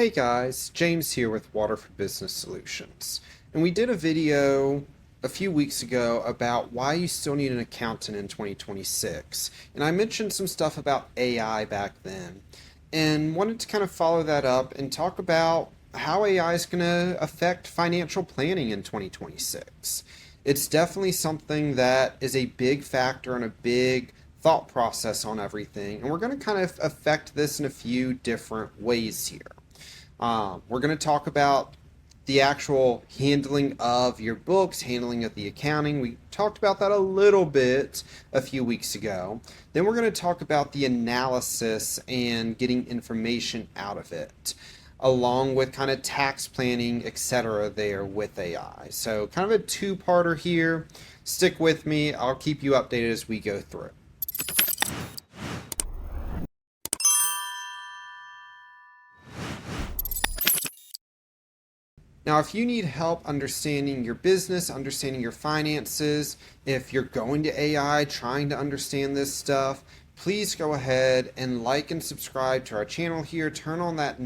Hey guys, James here with Water for Business Solutions. And we did a video a few weeks ago about why you still need an accountant in 2026. And I mentioned some stuff about AI back then and wanted to kind of follow that up and talk about how AI is going to affect financial planning in 2026. It's definitely something that is a big factor and a big thought process on everything. And we're going to kind of affect this in a few different ways here. We're going to talk about the actual handling of your books, handling of the accounting. We talked about that a little bit a few weeks ago. Then we're going to talk about the analysis and getting information out of it, along with kind of tax planning, etc. there with AI. So kind of a two-parter here. Stick with me. I'll keep you updated as we go through. Now, if you need help understanding your business, understanding your finances, if you're going to AI trying to understand this stuff, please go ahead and like and subscribe to our channel here. Turn on that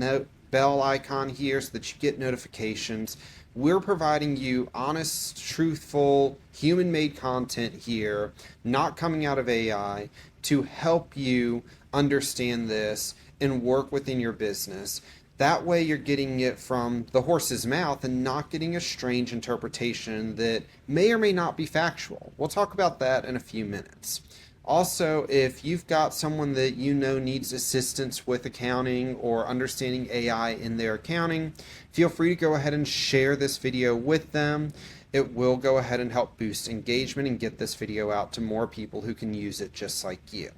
bell icon here so that you get notifications. We're providing you honest, truthful, human-made content here, not coming out of AI, to help you understand this and work within your business. That way you're getting it from the horse's mouth and not getting a strange interpretation that may or may not be factual. We'll talk about that in a few minutes. Also, if you've got someone that you know needs assistance with accounting or understanding AI in their accounting, feel free to go ahead and share this video with them. It will go ahead and help boost engagement and get this video out to more people who can use it just like you.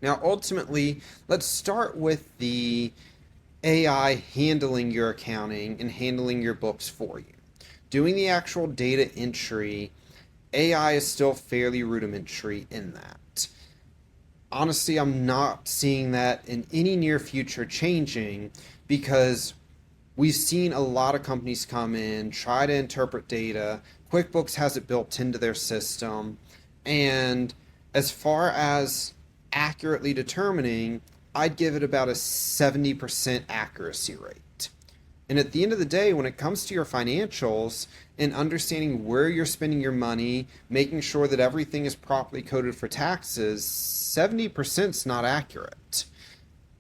Now, ultimately, let's start with the AI handling your accounting and handling your books for you. Doing the actual data entry, AI is still fairly rudimentary in that. Honestly, I'm not seeing that in any near future changing because we've seen a lot of companies come in, try to interpret data. QuickBooks has it built into their system. And as far as accurately determining, I'd give it about a 70% accuracy rate. And at the end of the day, when it comes to your financials and understanding where you're spending your money, making sure that everything is properly coded for taxes, 70% is not accurate.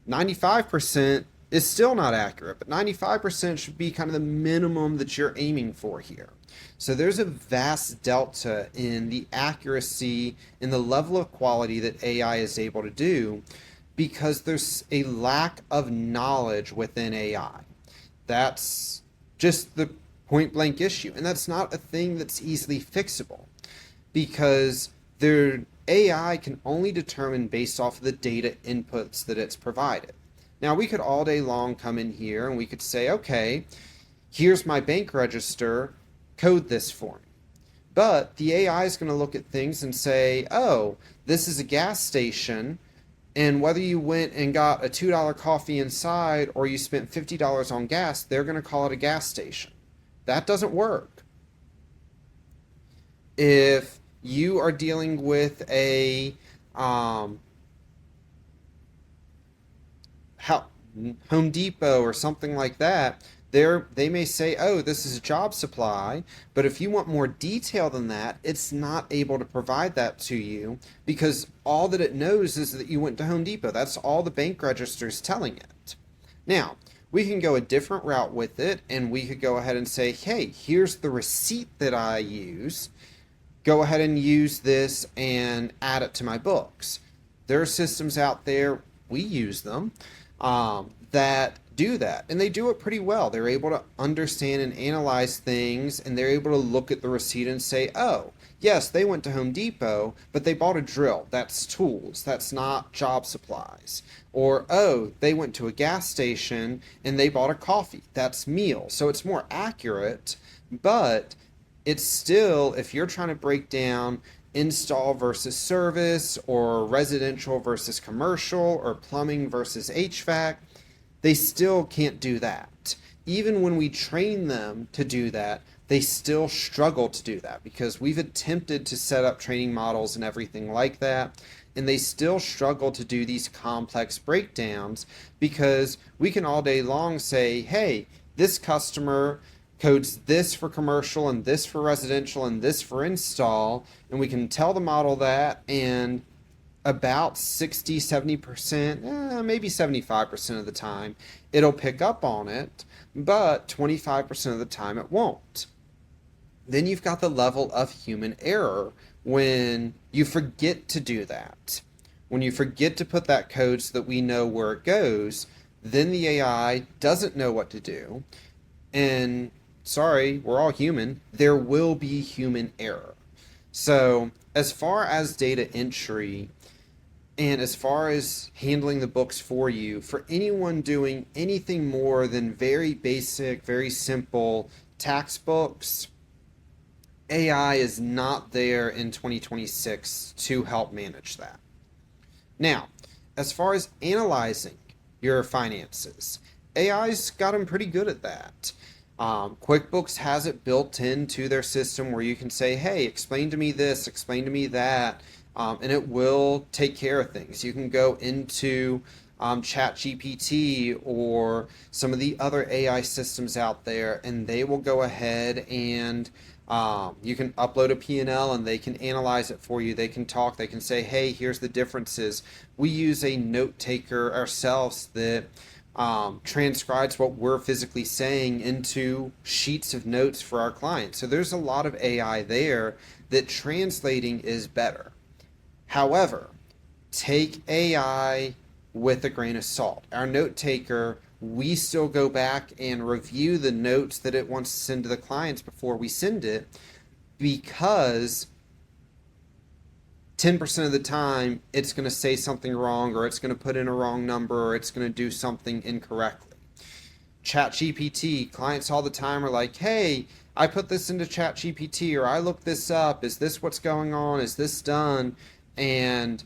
95% is still not accurate, but 95% should be kind of the minimum that you're aiming for here. So there's a vast delta in the accuracy and the level of quality that AI is able to do, because there's a lack of knowledge within AI. That's just the point blank issue. And that's not a thing that's easily fixable, because their AI can only determine based off of the data inputs that it's provided. Now, we could all day long come in here and we could say, okay, here's my bank register, code this for me. But the AI is going to look at things and say, oh, this is a gas station, and whether you went and got a $2 coffee inside or you spent $50 on gas, they're going to call it a gas station. That doesn't work. If you are dealing with a Home Depot or something like that, they may say, oh, this is a job supply, but if you want more detail than that, it's not able to provide that to you, because all that it knows is that you went to Home Depot. That's all the bank register is telling it. Now, we can go a different route with it, and we could go ahead and say, hey, here's the receipt that I use. Go ahead and use this and add it to my books. There are systems out there, we use them, that do that, and they do it pretty well. They're able to understand and analyze things, and they're able to look at the receipt and say, oh, yes, they went to Home Depot, but they bought a drill. That's tools. That's not job supplies. Or, oh, they went to a gas station and they bought a coffee. That's meal. So it's more accurate, but it's still, if you're trying to break down install versus service, or residential versus commercial, or plumbing versus HVAC, they still can't do that. Even when we train them to do that, they still struggle to do that because we've attempted to set up training models and everything like that, and they still struggle to do these complex breakdowns because we can all day long say, hey, this customer codes this for commercial and this for residential and this for install, and we can tell the model that, and about 60, 70%, maybe 75% of the time, it'll pick up on it, but 25% of the time it won't. Then you've got the level of human error when you forget to do that. When you forget to put that code so that we know where it goes, then the AI doesn't know what to do. And sorry, we're all human. There will be human error. So as far as data entry, and as far as handling the books for you, for anyone doing anything more than very basic, very simple tax books, AI is not there in 2026 to help manage that. Now, as far as analyzing your finances, AI's gotten pretty good at that. QuickBooks has it built into their system where you can say, hey, explain to me this, explain to me that, and it will take care of things. You can go into ChatGPT or some of the other AI systems out there, and they will go ahead and you can upload a P&L and they can analyze it for you. They can talk, they can say, hey, here's the differences. We use a note taker ourselves that transcribes what we're physically saying into sheets of notes for our clients. So there's a lot of AI there that translating is better. However, take AI with a grain of salt. Our note taker, we still go back and review the notes that it wants to send to the clients before we send it, because 10% of the time it's going to say something wrong, or it's going to put in a wrong number, or it's going to do something incorrectly. ChatGPT, clients all the time are like, hey, I put this into ChatGPT, or I looked this up, is this what's going on, is this done? And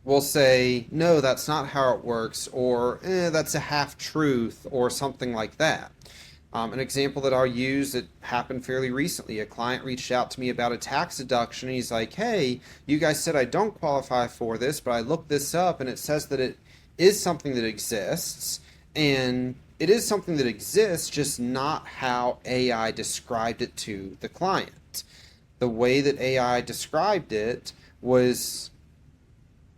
we'll say, no, that's not how it works, or that's a half-truth, or something like that. An example that I'll use that happened fairly recently, a client reached out to me about a tax deduction. He's like, hey, you guys said I don't qualify for this, but I looked this up and it says that it is something that exists, and it is something that exists, just not how AI described it to the client. The way that AI described it was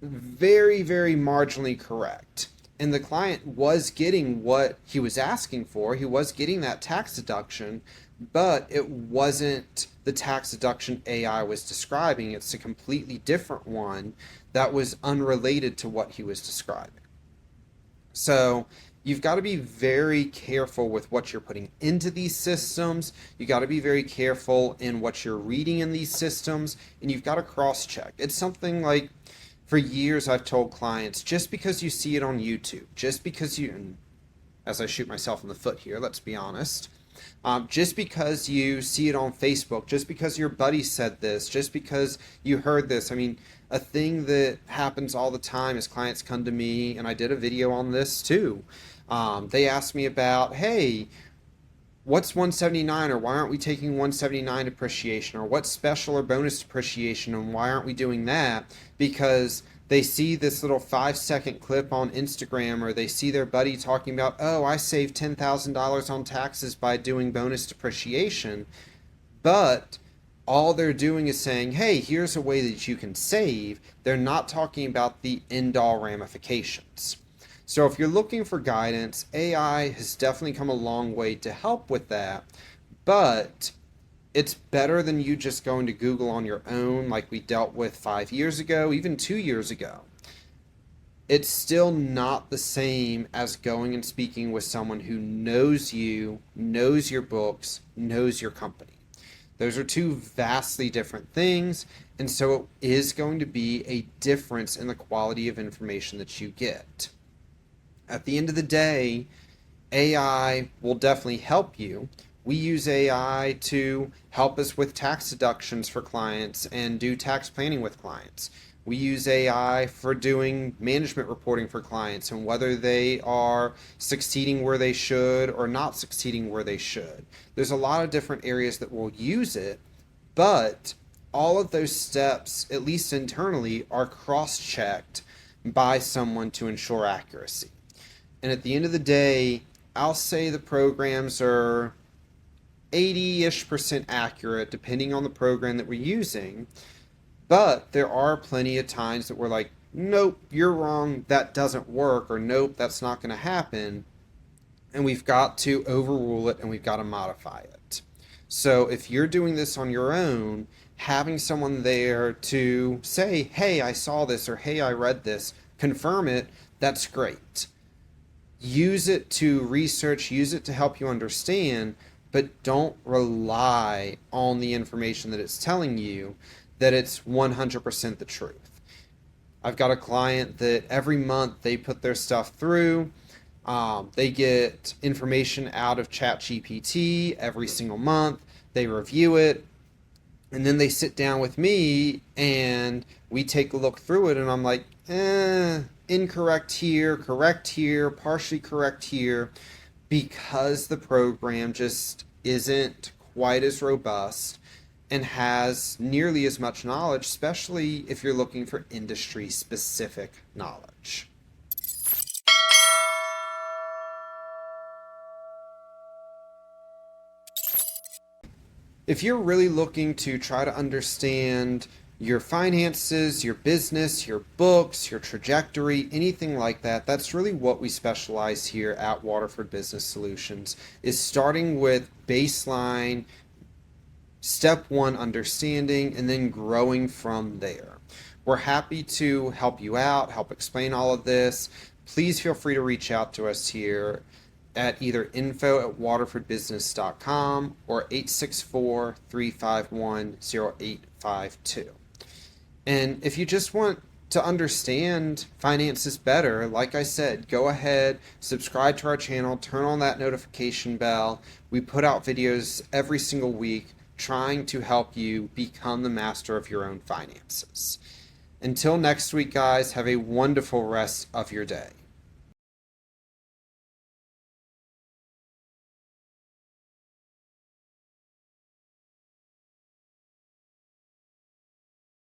very, very marginally correct. And the client was getting what he was asking for. He was getting that tax deduction, but it wasn't the tax deduction AI was describing. It's a completely different one that was unrelated to what he was describing. So you've got to be very careful with what you're putting into these systems. You got to be very careful in what you're reading in these systems, and you've got to cross-check. It's something like, for years I've told clients, just because you see it on YouTube, just because you, and as I shoot myself in the foot here, let's be honest, just because you see it on Facebook, just because your buddy said this, just because you heard this. I mean, a thing that happens all the time is clients come to me, and I did a video on this too. They asked me about, hey, what's 179, or why aren't we taking 179 depreciation, or what's special or bonus depreciation, and why aren't we doing that? Because they see this little 5-second clip on Instagram, or they see their buddy talking about, oh, I saved $10,000 on taxes by doing bonus depreciation, but all they're doing is saying, hey, here's a way that you can save. They're not talking about the end-all ramifications. So if you're looking for guidance, AI has definitely come a long way to help with that, but it's better than you just going to Google on your own like we dealt with 5 years ago, even 2 years ago. It's still not the same as going and speaking with someone who knows you, knows your books, knows your company. Those are two vastly different things, and so it is going to be a difference in the quality of information that you get. At the end of the day, AI will definitely help you. We use AI to help us with tax deductions for clients and do tax planning with clients. We use AI for doing management reporting for clients and whether they are succeeding where they should or not succeeding where they should. There's a lot of different areas that we'll use it, but all of those steps, at least internally, are cross-checked by someone to ensure accuracy. And at the end of the day, I'll say the programs are 80-ish% accurate depending on the program that we're using. But there are plenty of times that we're like, nope, you're wrong, that doesn't work, or nope, that's not going to happen. And we've got to overrule it and we've got to modify it. So if you're doing this on your own, having someone there to say, hey, I saw this, or hey, I read this, confirm it, that's great. Use it to research, use it to help you understand, but don't rely on the information that it's telling you that it's 100% the truth. I've got a client that every month they put their stuff through. They get information out of ChatGPT every single month. They review it. And then they sit down with me and we take a look through it. And I'm like, incorrect here, correct here, partially correct here. Because the program just isn't quite as robust and has nearly as much knowledge, especially if you're looking for industry-specific knowledge. If you're really looking to try to understand your finances, your business, your books, your trajectory, anything like that, that's really what we specialize here at Waterford Business Solutions, is starting with baseline step one understanding and then growing from there. We're happy to help you out, help explain all of this. Please feel free to reach out to us here at either info@waterfordbusiness.com or 864-351-0852. And if you just want to understand finances better, like I said, go ahead, subscribe to our channel, turn on that notification bell. We put out videos every single week trying to help you become the master of your own finances. Until next week, guys, have a wonderful rest of your day.